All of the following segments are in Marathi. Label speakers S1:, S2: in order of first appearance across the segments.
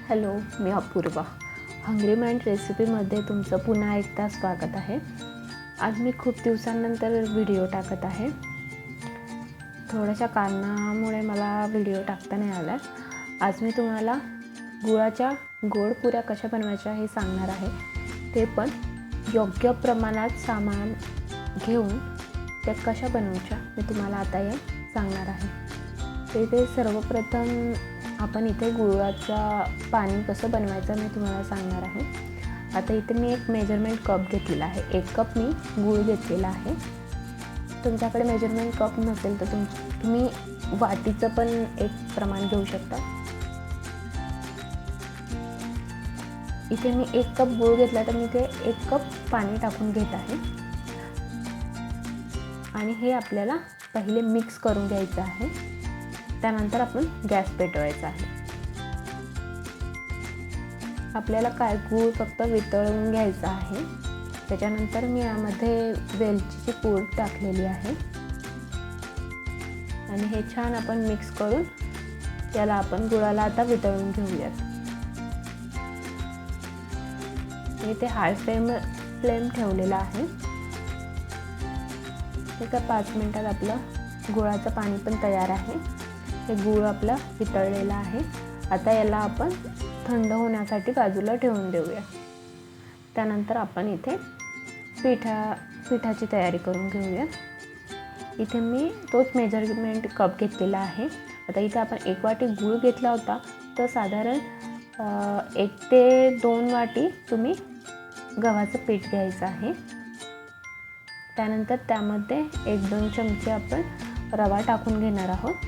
S1: हॅलो, मी अपूर्वा. हंग्री माइंड रेसिपीमध्ये तुमचं पुन्हा एकदा स्वागत आहे. आज मी खूप दिवसांनंतर व्हिडिओ टाकत आहे. थोड्याशा कारणामुळे मला व्हिडिओ टाकता नाही आला. आज मी तुम्हाला गुळाच्या गोड पुऱ्या कशा बनवायच्या हे सांगणार आहे. ते पण योग्य प्रमाणात सामान घेऊन त्या कशा बनवायच्या मी तुम्हाला आता हे सांगणार आहे. ते सर्वप्रथम आपण इथे गुळाचा पाणी कसं बनवायचं मी तुम्हाला सांगणार आहे. आता इथे मी एक मेजरमेंट कप घेतलेला आहे. 1 कप मी गूळ घेतलेला आहे. तुमच्याकडे मेजरमेंट कप नसेल तर तुम्ही वाटीचं पण एक प्रमाण घेऊ शकता. इथे मी 1 कप गूळ घेतला तर मी इथे 1 कप पाणी टाकून घेत आहे आणि हे आपल्याला पहिले मिक्स करून घ्यायचं आहे. त्यानंतर आपण गॅस पेटवायचा आहे. आपल्याला गूळ फक्त वितळवून घ्यायचा आहे. त्याच्यानंतर मी यामध्ये वेलचीची पूड टाकलेली आहे आणि हे छान आपण मिक्स करून याला आपण गुळाला आता वितळून घेऊयात. मी ते हाय फ्लेम ठेवलेला आहे. एका 5 मिनिटात आपलं गुळाचं पाणी पण तयार आहे. हे गूळ आपला वितळलेला आहे. आता याला आपण थंड होण्यासाठी बाजूला ठेवून देऊया. त्यानंतर आपण इथे पिठाची तयारी करून घेऊया. इथे मी तोच मेजरमेंट कप घेतलेला आहे. आता इथे आपण 1 वाटी गूळ घेतला होता तर साधारण 1 ते 2 वाटी तुम्ही गव्हाचं पीठ घ्यायचं आहे. त्यानंतर त्यामध्ये 1-2 चमचे आपण रवा टाकून घेणार आहोत.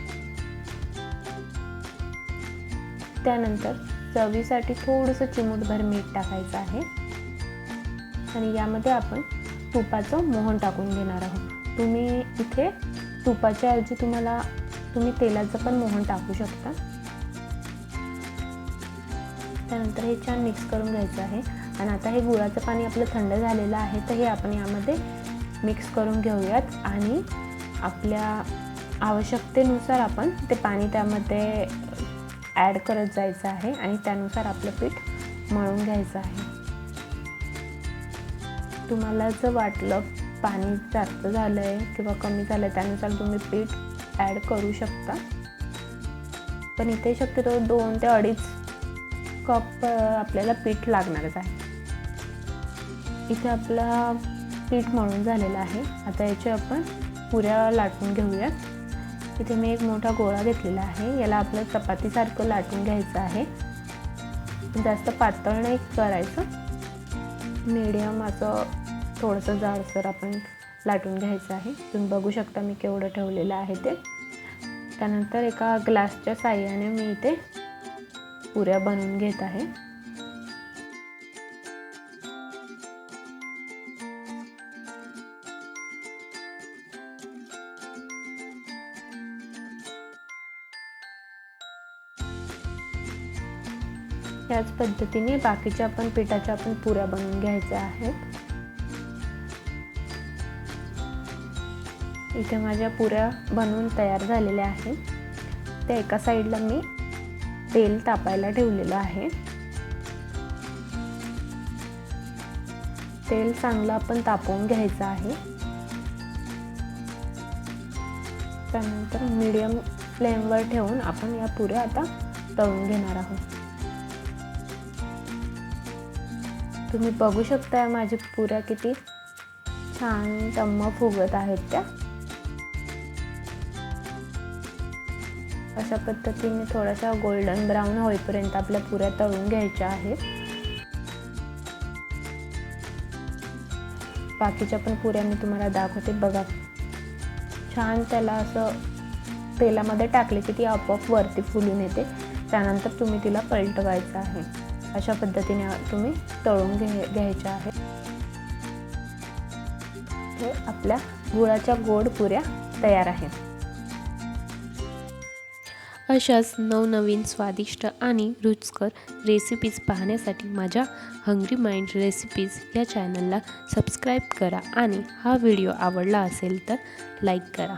S1: त्यानंतर चवीसाठी थोडंसं चिमूटभर मीठ टाकायचं आहे आणि यामध्ये आपण तुपाचं मोहन टाकून घेणार आहोत. तुम्ही इथे तुपाच्या ऐवजी तुम्ही तेलाचं पण मोहन टाकू शकता. त्यानंतर हे छान मिक्स करून घ्यायचं आहे आणि आता हे गुळाचं पाणी आपलं थंड झालेलं आहे तर हे आपण यामध्ये मिक्स करून घेऊयात आणि आपल्या आवश्यकतेनुसार आपण ते पाणी त्यामध्ये ॲड करत जायचं आहे आणि त्यानुसार आपलं पीठ मळून घ्यायचं आहे. तुम्हाला जर वाटलं पाणी जास्त झालं आहे किंवा कमी झालं आहे त्यानुसार तुम्ही पीठ ॲड करू शकता. पण इथे शक्यतो 2 ते 2.5 कप आपल्याला पीठ लागणारच आहे. इथे आपला पीठ मळून झालेलं आहे. आता याचे आपण पुऱ्या लाटून घेऊयात. इथे मी एक मोठा गोळा घेतलेला आहे. याला आपलं चपातीसारखं लाटून घ्यायचं आहे. जास्त पातळ नाही करायचं, मीडियम असं थोडंसं जाडसर आपण लाटून घ्यायचं आहे. तुम्ही बघू शकता मी केवढं ठेवलेलं आहे ते. त्यानंतर एका ग्लासच्या साहाय्याने मी इथे पुऱ्या बनवून घेत आहे. याच पद्धतीने बाकीच्या पिठाच्या पुऱ्या बनवून घ्यायच्या आहेत. इथे माझ्या पुऱ्या बनवून तयार झालेल्या आहेत. त्या एका साईडला मी तेल तापायला ठेवलेलं आहे. तेल चांगलं आपण तापवून घ्यायचं आहे. त्यानंतर मीडियम फ्लेमवर ठेवून आपण या पुऱ्या आता तळून घेणार आहोत. तुम्ही बघू शकता माझी पुऱ्या किती छान टम्म फुगत आहेत त्या. अशा पद्धतीने थोड्याशा गोल्डन ब्राऊन होईपर्यंत आपल्या पुऱ्या तळून घ्यायच्या आहेत. बाकीच्या पण पुऱ्या मी तुम्हाला दाखवते. बघा छान त्याला असं तेलामध्ये टाकले की ती आपोआप वरती फुलून येते. त्यानंतर तुम्ही तिला पलटवायचं आहे. अशा पद्धतीने तुम्ही तळून घ्यायच्या आहेत. हे आपल्या गुळाच्या गोड पुऱ्या तयार आहेत. अशाच नवनवीन स्वादिष्ट आणि रुचकर रेसिपीज पाहण्यासाठी माझ्या हंग्री माइंड रेसिपीज या चॅनलला सबस्क्राईब करा आणि हा व्हिडिओ आवडला असेल तर लाईक करा.